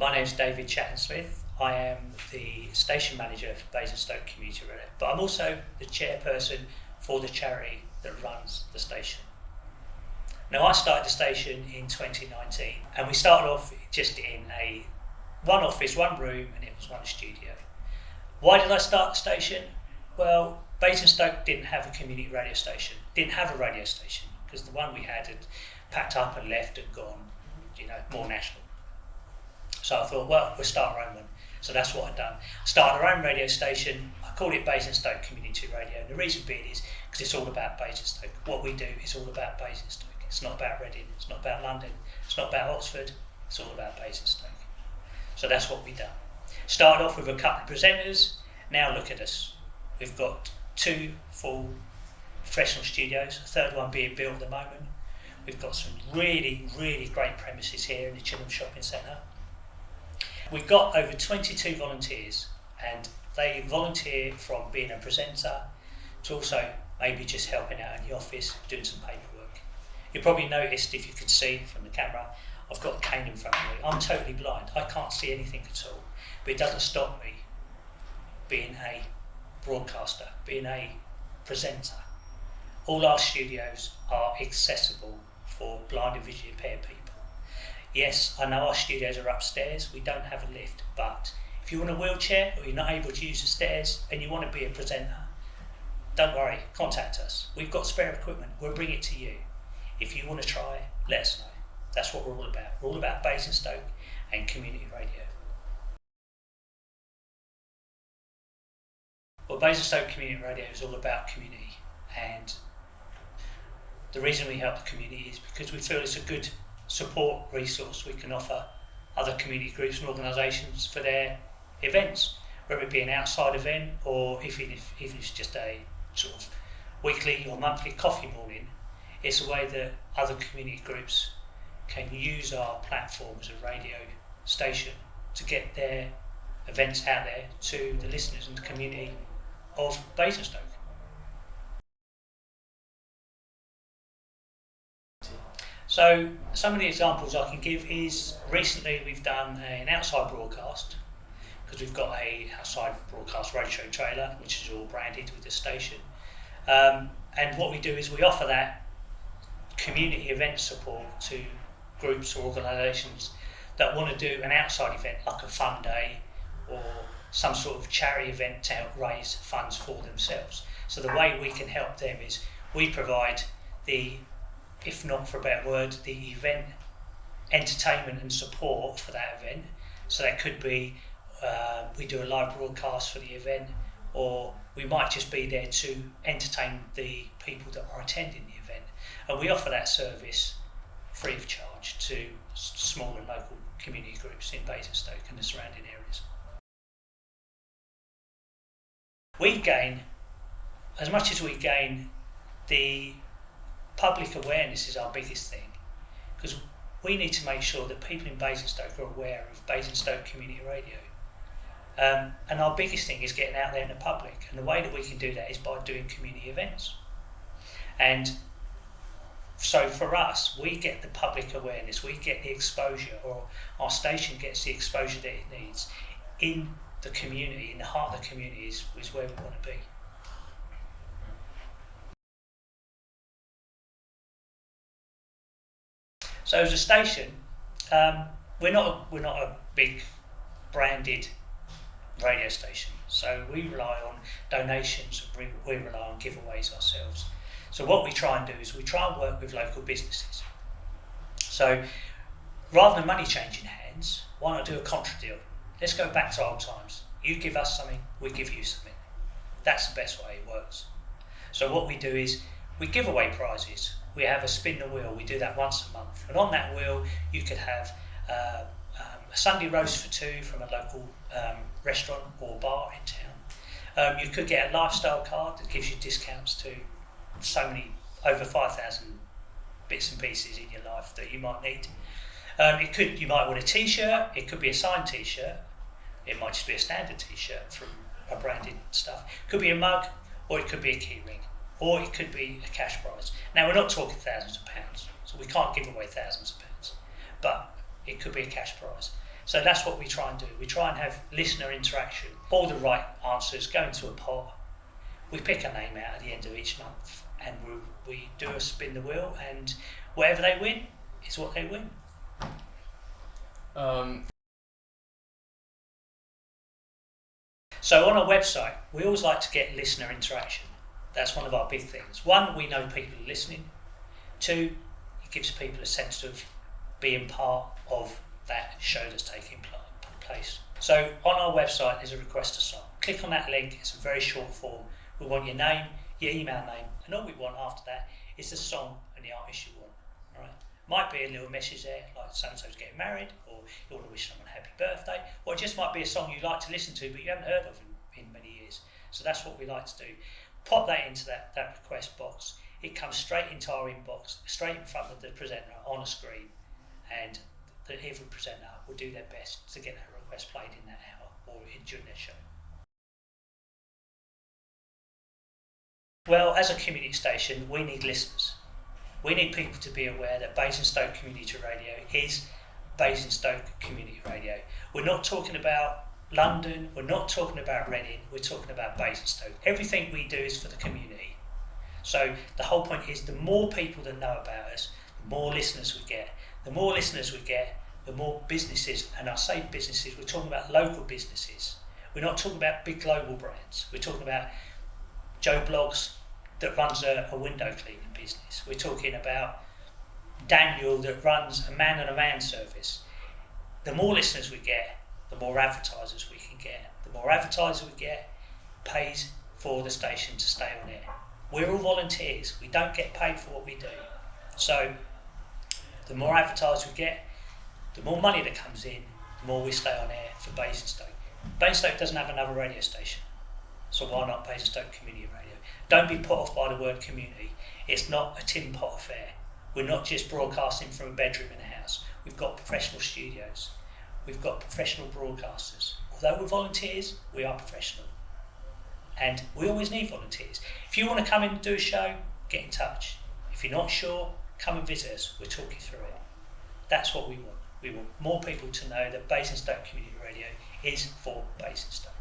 My name's David Chatten-Smith. I am the station manager for Basingstoke Community Radio, but I'm also the chairperson for the charity that runs the station. Now, I started the station in 2019, and we started off just in one office, one room, and it was one studio. Why did I start the station? Well, Basingstoke didn't have a community radio station, didn't have a radio station, because the one we had packed up and left and gone, more national. So I thought, well, we'll start our own one. So that's what I've done. Started our own radio station. I called it Basingstoke Community Radio. And the reason being is because it's all about Basingstoke. What we do is all about Basingstoke. It's not about Reading. It's not about London. It's not about Oxford. It's all about Basingstoke. So that's what we've done. Started off with a couple of presenters. Now look at us. We've got 2 full professional studios, a third one being built at the moment. We've got some really, really great premises here in the Chilham Shopping Centre. We've got over 22 volunteers, and they volunteer from being a presenter to also maybe just helping out in the office, doing some paperwork. You probably noticed, if you can see from the camera, I've got a cane in front of me. I'm totally blind. I can't see anything at all, but it doesn't stop me being a broadcaster, being a presenter. All our studios are accessible for blind and visually impaired people. Yes, I know our studios are upstairs, we don't have a lift, but if you're in a wheelchair or you're not able to use the stairs and you want to be a presenter, don't worry, contact us. We've got spare equipment, we'll bring it to you. If you want to try, let us know. That's what we're all about. We're all about Basingstoke and community radio. Well, Basingstoke Community Radio is all about community, and the reason we help the community is because we feel it's a good support resource we can offer other community groups and organisations for their events, whether it be an outside event or even if it's just a sort of weekly or monthly coffee morning. It's a way that other community groups can use our platform as a radio station to get their events out there to the listeners and the community of Basingstoke. So some of the examples I can give is recently we've done an outside broadcast, because we've got a outside broadcast roadshow trailer which is all branded with the station, and what we do is we offer that community event support to groups or organisations that want to do an outside event like a fun day or some sort of charity event to help raise funds for themselves. So the way we can help them is we provide the, if not for a better word, the event entertainment and support for that event. So that could be we do a live broadcast for the event, or we might just be there to entertain the people that are attending the event. And we offer that service free of charge to small and local community groups in Basingstoke and the surrounding areas. We gain, as much as we gain, the public awareness is our biggest thing, because we need to make sure that people in Basingstoke are aware of Basingstoke Community Radio. And our biggest thing is getting out there in the public, and the way that we can do that is by doing community events. And so for us, we get the public awareness, we get the exposure, or our station gets the exposure that it needs in the community, in the heart of the community is where we want to be. So as a station, we're not a big branded radio station. So we rely on donations, and we rely on giveaways ourselves. So what we try and do is we try and work with local businesses. So rather than money changing hands, why not do a contra deal? Let's go back to old times. You give us something, we give you something. That's the best way it works. So what we do is we give away prizes. We have a spin the wheel. We do that once a month. And on that wheel, you could have a Sunday roast for 2 from a local restaurant or bar in town. You could get a lifestyle card that gives you discounts to so many, over 5,000 bits and pieces in your life that you might need. You might want a t-shirt. It could be a signed t-shirt. It might just be a standard t-shirt from a branded stuff. It could be a mug, or it could be a key ring, or it could be a cash prize. Now, we're not talking thousands of pounds, so we can't give away thousands of pounds, but it could be a cash prize. So that's what we try and do. We try and have listener interaction. All the right answers go into a pot. We pick a name out at the end of each month, and we do a spin the wheel, and whatever they win is what they win. So on our website, we always like to get listener interaction. That's one of our big things. One, we know people are listening. Two, it gives people a sense of being part of that show that's taking place. So on our website, there's a request a song. Click on that link. It's a very short form. We want your name, your email name, and all we want after that is the song and the artist you want. All right? Might be a little message there, like so-and-so's getting married, or you want to wish someone a happy birthday, or it just might be a song you like to listen to but you haven't heard of in many years. So that's what we like to do. Pop that into that request box. It comes straight into our inbox, straight in front of the presenter on a screen, and every presenter will do their best to get that request played in that hour or during their show. Well, as a community station, we need listeners. We need people to be aware that Basingstoke Community Radio is Basingstoke Community Radio. We're not talking about London, we're not talking about Reading, we're talking about Basingstoke. Everything we do is for the community. So the whole point is the more people that know about us, the more listeners we get. The more listeners we get, the more businesses, and I say businesses, we're talking about local businesses. We're not talking about big global brands. We're talking about Joe Bloggs that runs a window cleaning business. We're talking about Daniel that runs a man and a man service. The more listeners we get, the more advertisers we can get. The more advertisers we get pays for the station to stay on air. We're all volunteers. We don't get paid for what we do. So the more advertisers we get, the more money that comes in, the more we stay on air for Basingstoke. Basingstoke doesn't have another radio station, so why not Basingstoke Community Radio? Don't be put off by the word community. It's not a tin pot affair. We're not just broadcasting from a bedroom in a house. We've got professional studios. We've got professional broadcasters. Although we're volunteers, we are professional. And we always need volunteers. If you want to come in and do a show, get in touch. If you're not sure, come and visit us. We'll talk you through it. That's what we want. We want more people to know that Basingstoke Community Radio is for Basingstoke.